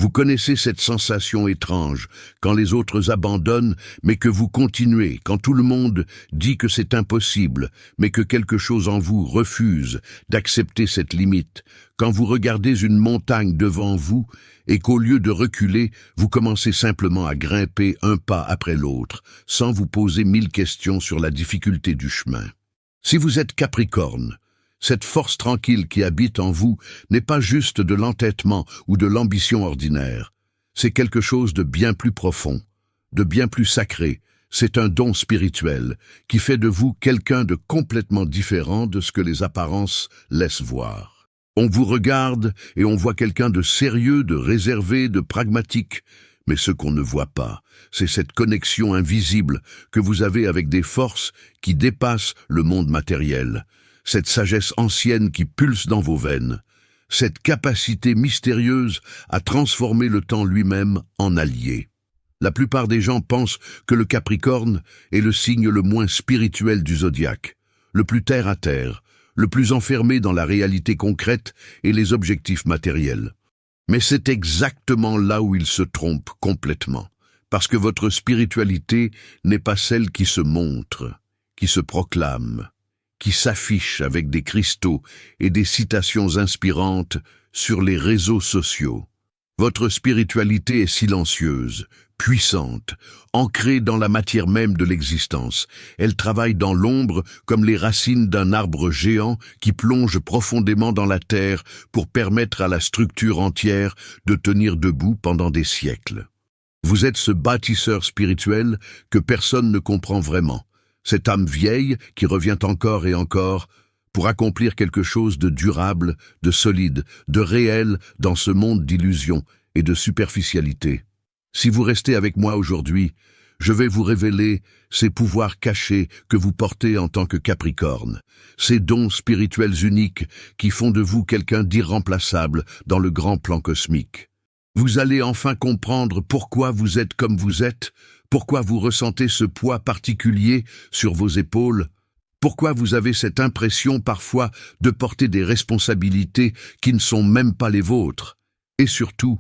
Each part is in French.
Vous connaissez cette sensation étrange, quand les autres abandonnent, mais que vous continuez, quand tout le monde dit que c'est impossible, mais que quelque chose en vous refuse d'accepter cette limite, quand vous regardez une montagne devant vous et qu'au lieu de reculer, vous commencez simplement à grimper un pas après l'autre, sans vous poser 1000 questions sur la difficulté du chemin. Si vous êtes Capricorne, cette force tranquille qui habite en vous n'est pas juste de l'entêtement ou de l'ambition ordinaire. C'est quelque chose de bien plus profond, de bien plus sacré. C'est un don spirituel qui fait de vous quelqu'un de complètement différent de ce que les apparences laissent voir. On vous regarde et on voit quelqu'un de sérieux, de réservé, de pragmatique. Mais ce qu'on ne voit pas, c'est cette connexion invisible que vous avez avec des forces qui dépassent le monde matériel. Cette sagesse ancienne qui pulse dans vos veines, cette capacité mystérieuse à transformer le temps lui-même en allié. La plupart des gens pensent que le Capricorne est le signe le moins spirituel du zodiaque, le plus terre à terre, le plus enfermé dans la réalité concrète et les objectifs matériels. Mais c'est exactement là où il se trompe complètement, parce que votre spiritualité n'est pas celle qui se montre, qui se proclame, qui s'affiche avec des cristaux et des citations inspirantes sur les réseaux sociaux. Votre spiritualité est silencieuse, puissante, ancrée dans la matière même de l'existence. Elle travaille dans l'ombre comme les racines d'un arbre géant qui plonge profondément dans la terre pour permettre à la structure entière de tenir debout pendant des siècles. Vous êtes ce bâtisseur spirituel que personne ne comprend vraiment. Cette âme vieille qui revient encore et encore pour accomplir quelque chose de durable, de solide, de réel dans ce monde d'illusions et de superficialité. Si vous restez avec moi aujourd'hui, je vais vous révéler ces pouvoirs cachés que vous portez en tant que Capricorne, ces dons spirituels uniques qui font de vous quelqu'un d'irremplaçable dans le grand plan cosmique. Vous allez enfin comprendre pourquoi vous êtes comme vous êtes, pourquoi vous ressentez ce poids particulier sur vos épaules, pourquoi vous avez cette impression parfois de porter des responsabilités qui ne sont même pas les vôtres, et surtout,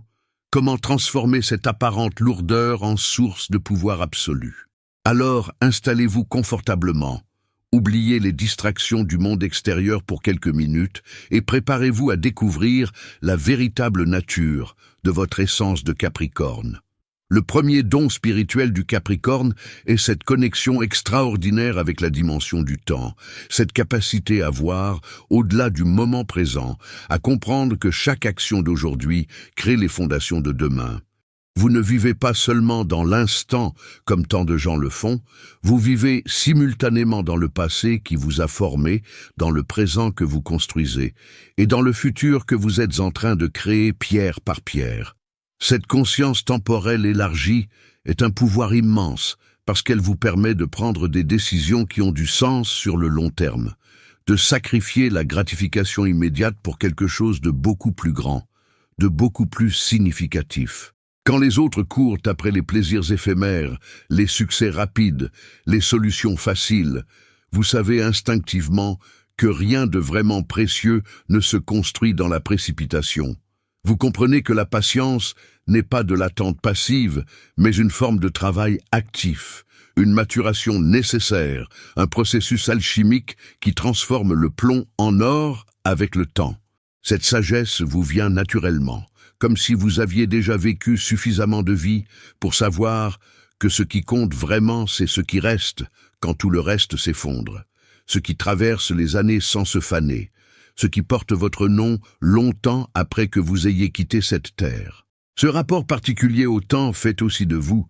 comment transformer cette apparente lourdeur en source de pouvoir absolu. Alors, installez-vous confortablement, oubliez les distractions du monde extérieur pour quelques minutes et préparez-vous à découvrir la véritable nature de votre essence de Capricorne. Le premier don spirituel du Capricorne est cette connexion extraordinaire avec la dimension du temps, cette capacité à voir, au-delà du moment présent, à comprendre que chaque action d'aujourd'hui crée les fondations de demain. Vous ne vivez pas seulement dans l'instant, comme tant de gens le font, vous vivez simultanément dans le passé qui vous a formé, dans le présent que vous construisez, et dans le futur que vous êtes en train de créer pierre par pierre. Cette conscience temporelle élargie est un pouvoir immense parce qu'elle vous permet de prendre des décisions qui ont du sens sur le long terme, de sacrifier la gratification immédiate pour quelque chose de beaucoup plus grand, de beaucoup plus significatif. Quand les autres courent après les plaisirs éphémères, les succès rapides, les solutions faciles, vous savez instinctivement que rien de vraiment précieux ne se construit dans la précipitation. Vous comprenez que la patience n'est pas de l'attente passive, mais une forme de travail actif, une maturation nécessaire, un processus alchimique qui transforme le plomb en or avec le temps. Cette sagesse vous vient naturellement, comme si vous aviez déjà vécu suffisamment de vie pour savoir que ce qui compte vraiment, c'est ce qui reste quand tout le reste s'effondre, ce qui traverse les années sans se faner, ce qui porte votre nom longtemps après que vous ayez quitté cette terre. Ce rapport particulier au temps fait aussi de vous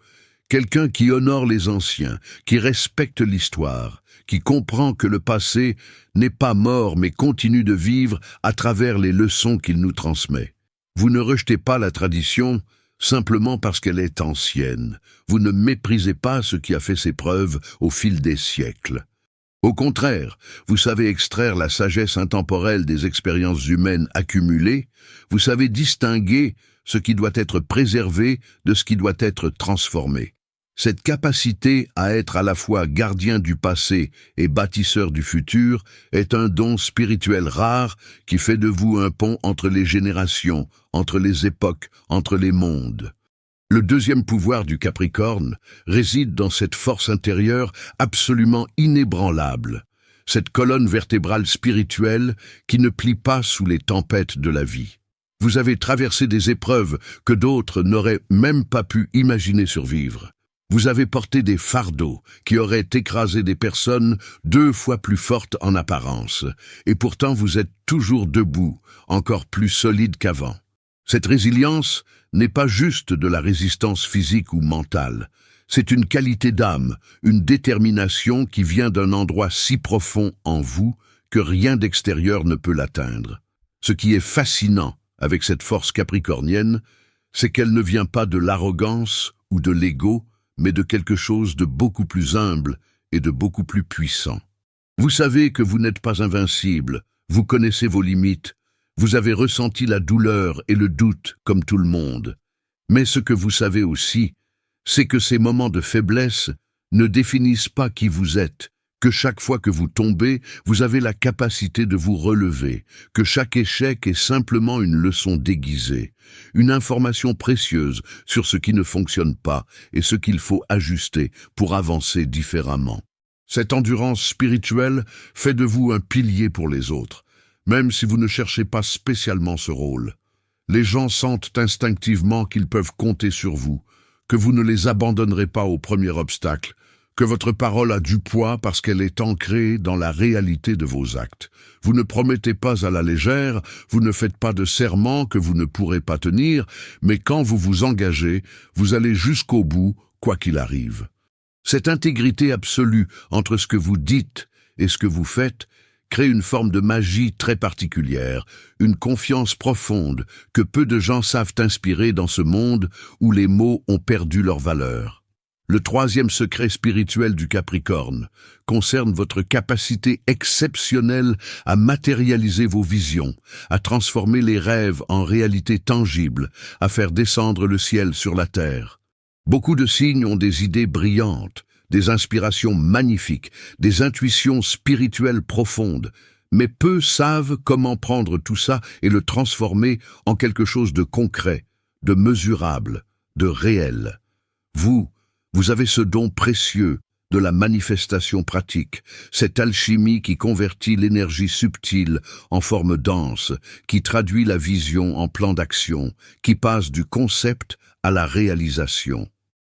quelqu'un qui honore les anciens, qui respecte l'histoire, qui comprend que le passé n'est pas mort mais continue de vivre à travers les leçons qu'il nous transmet. Vous ne rejetez pas la tradition simplement parce qu'elle est ancienne. Vous ne méprisez pas ce qui a fait ses preuves au fil des siècles. Au contraire, vous savez extraire la sagesse intemporelle des expériences humaines accumulées, vous savez distinguer ce qui doit être préservé de ce qui doit être transformé. Cette capacité à être à la fois gardien du passé et bâtisseur du futur est un don spirituel rare qui fait de vous un pont entre les générations, entre les époques, entre les mondes. Le deuxième pouvoir du Capricorne réside dans cette force intérieure absolument inébranlable, cette colonne vertébrale spirituelle qui ne plie pas sous les tempêtes de la vie. Vous avez traversé des épreuves que d'autres n'auraient même pas pu imaginer survivre. Vous avez porté des fardeaux qui auraient écrasé des personnes 2 fois plus fortes en apparence, et pourtant vous êtes toujours debout, encore plus solide qu'avant. Cette résilience n'est pas juste de la résistance physique ou mentale, c'est une qualité d'âme, une détermination qui vient d'un endroit si profond en vous que rien d'extérieur ne peut l'atteindre. Ce qui est fascinant avec cette force capricornienne, c'est qu'elle ne vient pas de l'arrogance ou de l'ego, mais de quelque chose de beaucoup plus humble et de beaucoup plus puissant. Vous savez que vous n'êtes pas invincible, vous connaissez vos limites, vous avez ressenti la douleur et le doute comme tout le monde. Mais ce que vous savez aussi, c'est que ces moments de faiblesse ne définissent pas qui vous êtes, que chaque fois que vous tombez, vous avez la capacité de vous relever, que chaque échec est simplement une leçon déguisée, une information précieuse sur ce qui ne fonctionne pas et ce qu'il faut ajuster pour avancer différemment. Cette endurance spirituelle fait de vous un pilier pour les autres, même si vous ne cherchez pas spécialement ce rôle. Les gens sentent instinctivement qu'ils peuvent compter sur vous, que vous ne les abandonnerez pas au premier obstacle, que votre parole a du poids parce qu'elle est ancrée dans la réalité de vos actes. Vous ne promettez pas à la légère, vous ne faites pas de serments que vous ne pourrez pas tenir, mais quand vous vous engagez, vous allez jusqu'au bout, quoi qu'il arrive. Cette intégrité absolue entre ce que vous dites et ce que vous faites crée une forme de magie très particulière, une confiance profonde que peu de gens savent inspirer dans ce monde où les mots ont perdu leur valeur. Le troisième secret spirituel du Capricorne concerne votre capacité exceptionnelle à matérialiser vos visions, à transformer les rêves en réalité tangible, à faire descendre le ciel sur la terre. Beaucoup de signes ont des idées brillantes, des inspirations magnifiques, des intuitions spirituelles profondes, mais peu savent comment prendre tout ça et le transformer en quelque chose de concret, de mesurable, de réel. Vous avez ce don précieux de la manifestation pratique, cette alchimie qui convertit l'énergie subtile en forme dense, qui traduit la vision en plan d'action, qui passe du concept à la réalisation.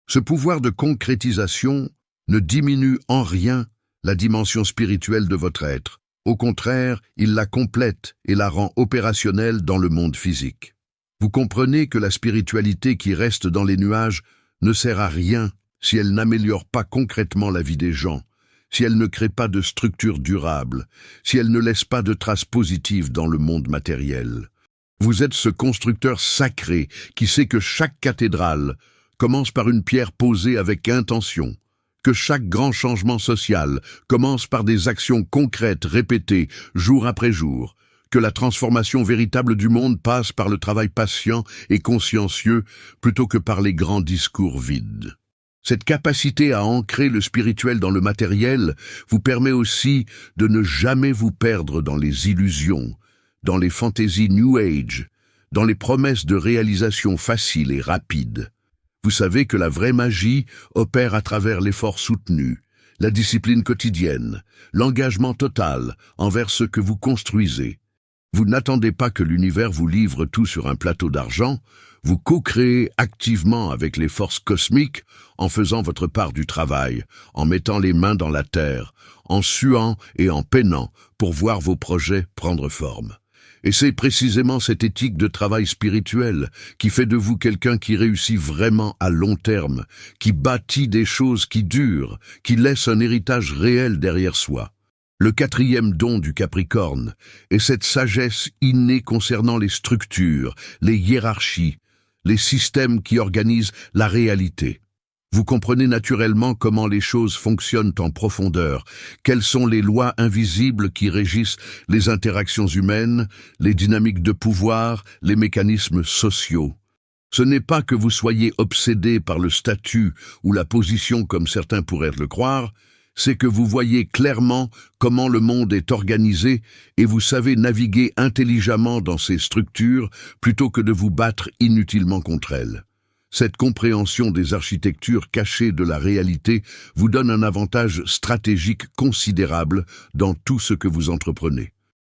Ce pouvoir de concrétisation ne diminue en rien la dimension spirituelle de votre être. Au contraire, il la complète et la rend opérationnelle dans le monde physique. Vous comprenez que la spiritualité qui reste dans les nuages ne sert à rien si elle n'améliore pas concrètement la vie des gens, si elle ne crée pas de structure durable, si elle ne laisse pas de traces positives dans le monde matériel. Vous êtes ce constructeur sacré qui sait que chaque cathédrale commence par une pierre posée avec intention, que chaque grand changement social commence par des actions concrètes répétées jour après jour, que la transformation véritable du monde passe par le travail patient et consciencieux plutôt que par les grands discours vides. Cette capacité à ancrer le spirituel dans le matériel vous permet aussi de ne jamais vous perdre dans les illusions, dans les fantaisies New Age, dans les promesses de réalisation facile et rapide. Vous savez que la vraie magie opère à travers l'effort soutenu, la discipline quotidienne, l'engagement total envers ce que vous construisez. Vous n'attendez pas que l'univers vous livre tout sur un plateau d'argent, vous co-créez activement avec les forces cosmiques en faisant votre part du travail, en mettant les mains dans la terre, en suant et en peinant pour voir vos projets prendre forme. Et c'est précisément cette éthique de travail spirituel qui fait de vous quelqu'un qui réussit vraiment à long terme, qui bâtit des choses qui durent, qui laisse un héritage réel derrière soi. Le quatrième don du Capricorne est cette sagesse innée concernant les structures, les hiérarchies, les systèmes qui organisent la réalité. Vous comprenez naturellement comment les choses fonctionnent en profondeur, quelles sont les lois invisibles qui régissent les interactions humaines, les dynamiques de pouvoir, les mécanismes sociaux. Ce n'est pas que vous soyez obsédé par le statut ou la position comme certains pourraient le croire, c'est que vous voyez clairement comment le monde est organisé et vous savez naviguer intelligemment dans ces structures plutôt que de vous battre inutilement contre elles. Cette compréhension des architectures cachées de la réalité vous donne un avantage stratégique considérable dans tout ce que vous entreprenez.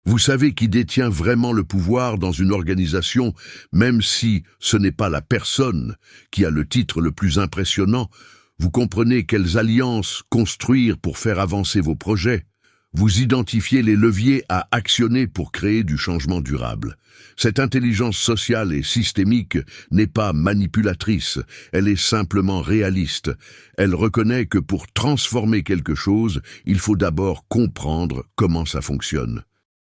Vous savez qui détient vraiment le pouvoir dans une organisation, même si ce n'est pas la personne qui a le titre le plus impressionnant. Vous comprenez quelles alliances construire pour faire avancer vos projets. Vous identifiez les leviers à actionner pour créer du changement durable. Cette intelligence sociale et systémique n'est pas manipulatrice, elle est simplement réaliste. Elle reconnaît que pour transformer quelque chose, il faut d'abord comprendre comment ça fonctionne.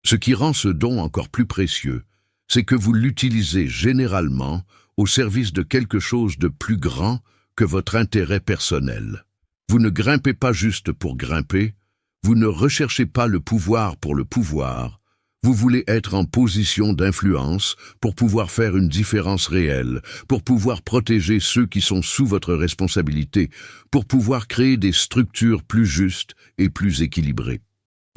Ce qui rend ce don encore plus précieux, c'est que vous l'utilisez généralement au service de quelque chose de plus grand que votre intérêt personnel. Vous ne grimpez pas juste pour grimper, vous ne recherchez pas le pouvoir pour le pouvoir, vous voulez être en position d'influence pour pouvoir faire une différence réelle, pour pouvoir protéger ceux qui sont sous votre responsabilité, pour pouvoir créer des structures plus justes et plus équilibrées.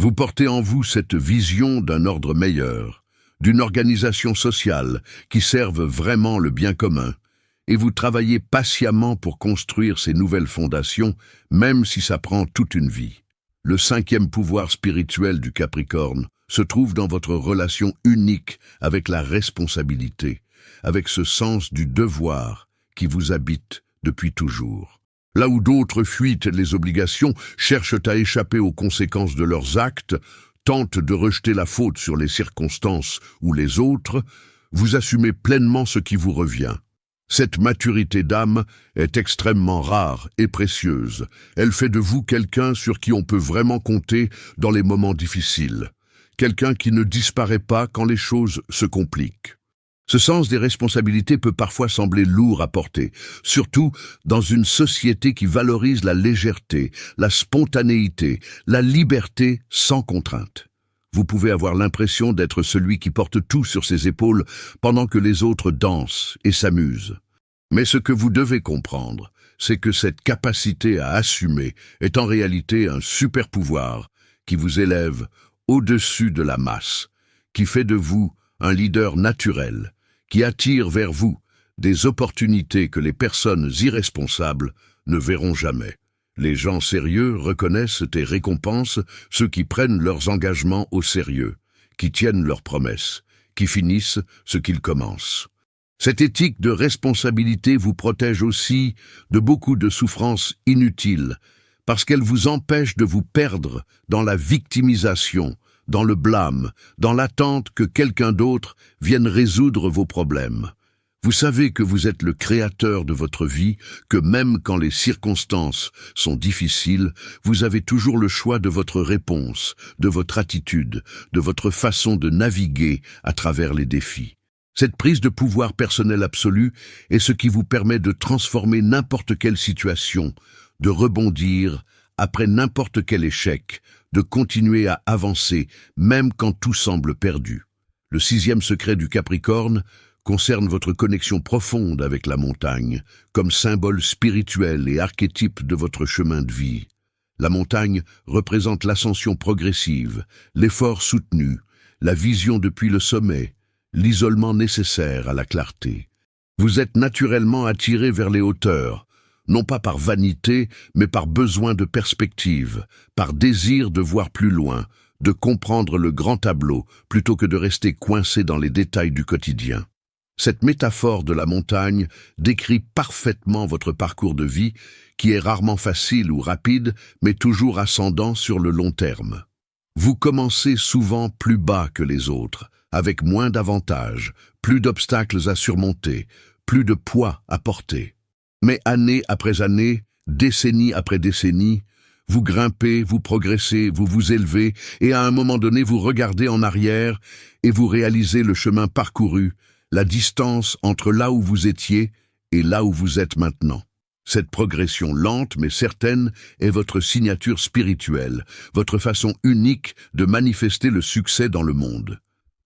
Vous portez en vous cette vision d'un ordre meilleur, d'une organisation sociale qui serve vraiment le bien commun, et vous travaillez patiemment pour construire ces nouvelles fondations, même si ça prend toute une vie. Le 5e pouvoir spirituel du Capricorne se trouve dans votre relation unique avec la responsabilité, avec ce sens du devoir qui vous habite depuis toujours. Là où d'autres fuient les obligations, cherchent à échapper aux conséquences de leurs actes, tentent de rejeter la faute sur les circonstances ou les autres, vous assumez pleinement ce qui vous revient. Cette maturité d'âme est extrêmement rare et précieuse. Elle fait de vous quelqu'un sur qui on peut vraiment compter dans les moments difficiles. Quelqu'un qui ne disparaît pas quand les choses se compliquent. Ce sens des responsabilités peut parfois sembler lourd à porter, surtout dans une société qui valorise la légèreté, la spontanéité, la liberté sans contrainte. Vous pouvez avoir l'impression d'être celui qui porte tout sur ses épaules pendant que les autres dansent et s'amusent. Mais ce que vous devez comprendre, c'est que cette capacité à assumer est en réalité un super pouvoir qui vous élève au-dessus de la masse, qui fait de vous un leader naturel, qui attire vers vous des opportunités que les personnes irresponsables ne verront jamais. Les gens sérieux reconnaissent et récompensent ceux qui prennent leurs engagements au sérieux, qui tiennent leurs promesses, qui finissent ce qu'ils commencent. Cette éthique de responsabilité vous protège aussi de beaucoup de souffrances inutiles, parce qu'elle vous empêche de vous perdre dans la victimisation, dans le blâme, dans l'attente que quelqu'un d'autre vienne résoudre vos problèmes. Vous savez que vous êtes le créateur de votre vie, que même quand les circonstances sont difficiles, vous avez toujours le choix de votre réponse, de votre attitude, de votre façon de naviguer à travers les défis. Cette prise de pouvoir personnel absolu est ce qui vous permet de transformer n'importe quelle situation, de rebondir après n'importe quel échec, de continuer à avancer, même quand tout semble perdu. Le 6e secret du Capricorne concerne votre connexion profonde avec la montagne, comme symbole spirituel et archétype de votre chemin de vie. La montagne représente l'ascension progressive, l'effort soutenu, la vision depuis le sommet, l'isolement nécessaire à la clarté. Vous êtes naturellement attiré vers les hauteurs, non pas par vanité, mais par besoin de perspective, par désir de voir plus loin, de comprendre le grand tableau, plutôt que de rester coincé dans les détails du quotidien. Cette métaphore de la montagne décrit parfaitement votre parcours de vie, qui est rarement facile ou rapide, mais toujours ascendant sur le long terme. Vous commencez souvent plus bas que les autres, avec moins d'avantages, plus d'obstacles à surmonter, plus de poids à porter. Mais année après année, décennie après décennie, vous grimpez, vous progressez, vous vous élevez, et à un moment donné, vous regardez en arrière et vous réalisez le chemin parcouru, la distance entre là où vous étiez et là où vous êtes maintenant. Cette progression lente mais certaine est votre signature spirituelle, votre façon unique de manifester le succès dans le monde.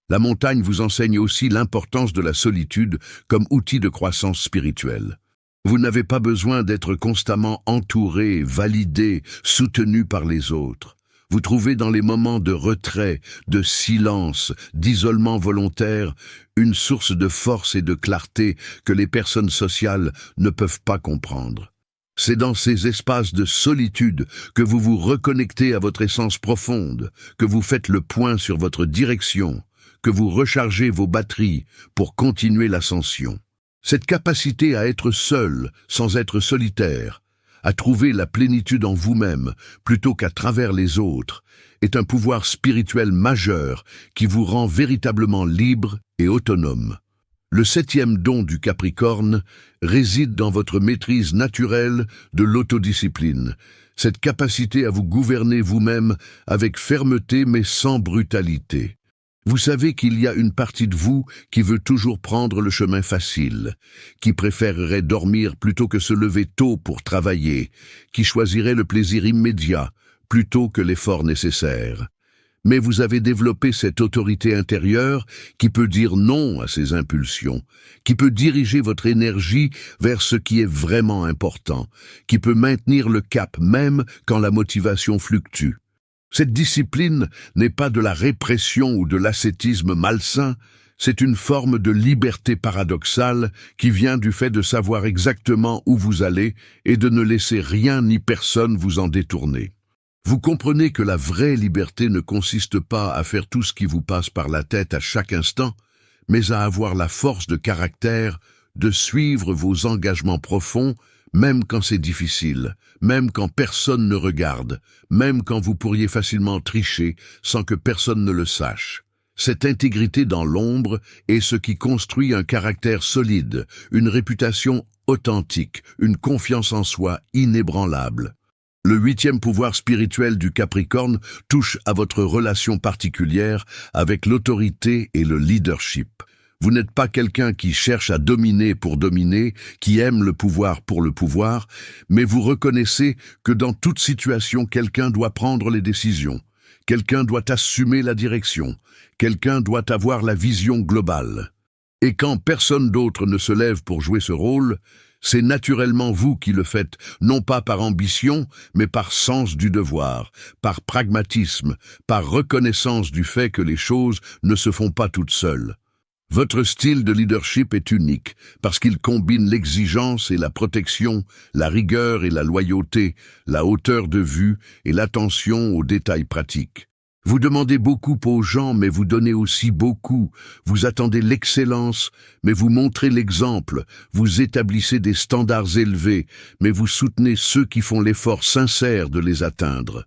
La montagne vous enseigne aussi l'importance de la solitude comme outil de croissance spirituelle. Vous n'avez pas besoin d'être constamment entouré, validé, soutenu par les autres. Vous trouvez dans les moments de retrait, de silence, d'isolement volontaire, une source de force et de clarté que les personnes sociales ne peuvent pas comprendre. C'est dans ces espaces de solitude que vous vous reconnectez à votre essence profonde, que vous faites le point sur votre direction, que vous rechargez vos batteries pour continuer l'ascension. Cette capacité à être seul, sans être solitaire, à trouver la plénitude en vous-même plutôt qu'à travers les autres, est un pouvoir spirituel majeur qui vous rend véritablement libre et autonome. Le 7e don du Capricorne réside dans votre maîtrise naturelle de l'autodiscipline, cette capacité à vous gouverner vous-même avec fermeté mais sans brutalité. Vous savez qu'il y a une partie de vous qui veut toujours prendre le chemin facile, qui préférerait dormir plutôt que se lever tôt pour travailler, qui choisirait le plaisir immédiat plutôt que l'effort nécessaire. Mais vous avez développé cette autorité intérieure qui peut dire non à ces impulsions, qui peut diriger votre énergie vers ce qui est vraiment important, qui peut maintenir le cap même quand la motivation fluctue. Cette discipline n'est pas de la répression ou de l'ascétisme malsain, c'est une forme de liberté paradoxale qui vient du fait de savoir exactement où vous allez et de ne laisser rien ni personne vous en détourner. Vous comprenez que la vraie liberté ne consiste pas à faire tout ce qui vous passe par la tête à chaque instant, mais à avoir la force de caractère de suivre vos engagements profonds, même quand c'est difficile, même quand personne ne regarde, même quand vous pourriez facilement tricher sans que personne ne le sache. Cette intégrité dans l'ombre est ce qui construit un caractère solide, une réputation authentique, une confiance en soi inébranlable. Le 8e pouvoir spirituel du Capricorne touche à votre relation particulière avec l'autorité et le leadership. Vous n'êtes pas quelqu'un qui cherche à dominer pour dominer, qui aime le pouvoir pour le pouvoir, mais vous reconnaissez que dans toute situation, quelqu'un doit prendre les décisions, quelqu'un doit assumer la direction, quelqu'un doit avoir la vision globale. Et quand personne d'autre ne se lève pour jouer ce rôle, c'est naturellement vous qui le faites, non pas par ambition, mais par sens du devoir, par pragmatisme, par reconnaissance du fait que les choses ne se font pas toutes seules. Votre style de leadership est unique, parce qu'il combine l'exigence et la protection, la rigueur et la loyauté, la hauteur de vue et l'attention aux détails pratiques. Vous demandez beaucoup aux gens, mais vous donnez aussi beaucoup. Vous attendez l'excellence, mais vous montrez l'exemple. Vous établissez des standards élevés, mais vous soutenez ceux qui font l'effort sincère de les atteindre.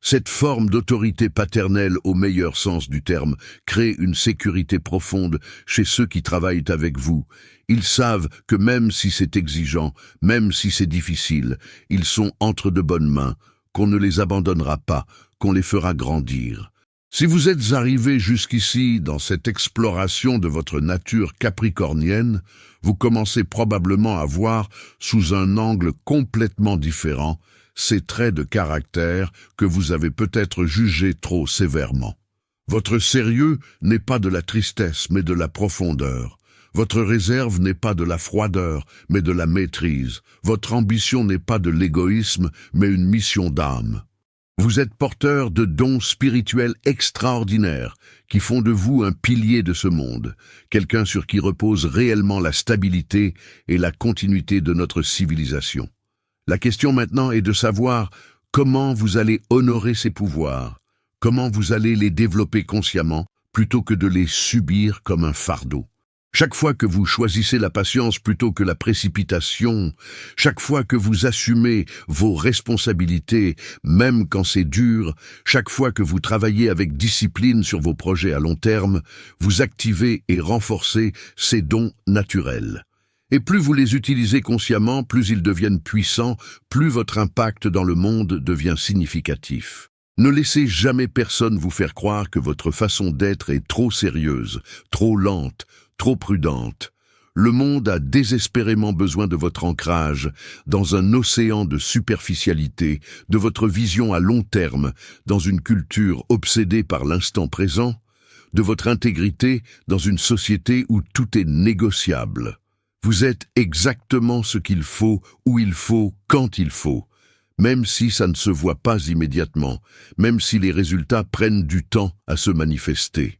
Cette forme d'autorité paternelle au meilleur sens du terme crée une sécurité profonde chez ceux qui travaillent avec vous. Ils savent que même si c'est exigeant, même si c'est difficile, ils sont entre de bonnes mains, qu'on ne les abandonnera pas, qu'on les fera grandir. Si vous êtes arrivé jusqu'ici dans cette exploration de votre nature capricornienne, vous commencez probablement à voir sous un angle complètement différent ces traits de caractère que vous avez peut-être jugés trop sévèrement. Votre sérieux n'est pas de la tristesse, mais de la profondeur. Votre réserve n'est pas de la froideur, mais de la maîtrise. Votre ambition n'est pas de l'égoïsme, mais une mission d'âme. Vous êtes porteur de dons spirituels extraordinaires qui font de vous un pilier de ce monde, quelqu'un sur qui repose réellement la stabilité et la continuité de notre civilisation. La question maintenant est de savoir comment vous allez honorer ces pouvoirs, comment vous allez les développer consciemment plutôt que de les subir comme un fardeau. Chaque fois que vous choisissez la patience plutôt que la précipitation, chaque fois que vous assumez vos responsabilités, même quand c'est dur, chaque fois que vous travaillez avec discipline sur vos projets à long terme, vous activez et renforcez ces dons naturels. Et plus vous les utilisez consciemment, plus ils deviennent puissants, plus votre impact dans le monde devient significatif. Ne laissez jamais personne vous faire croire que votre façon d'être est trop sérieuse, trop lente, trop prudente. Le monde a désespérément besoin de votre ancrage dans un océan de superficialité, de votre vision à long terme, dans une culture obsédée par l'instant présent. de votre intégrité dans une société où tout est négociable. Vous êtes exactement ce qu'il faut, où il faut, quand il faut, même si ça ne se voit pas immédiatement, même si les résultats prennent du temps à se manifester.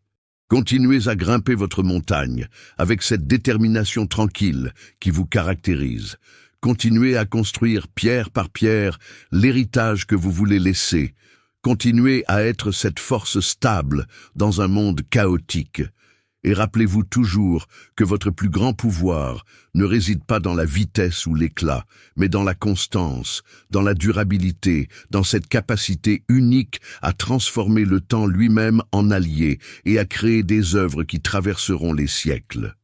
Continuez à grimper votre montagne avec cette détermination tranquille qui vous caractérise. Continuez à construire pierre par pierre l'héritage que vous voulez laisser. Continuez à être cette force stable dans un monde chaotique. Et rappelez-vous toujours que votre plus grand pouvoir ne réside pas dans la vitesse ou l'éclat, mais dans la constance, dans la durabilité, dans cette capacité unique à transformer le temps lui-même en allié et à créer des œuvres qui traverseront les siècles.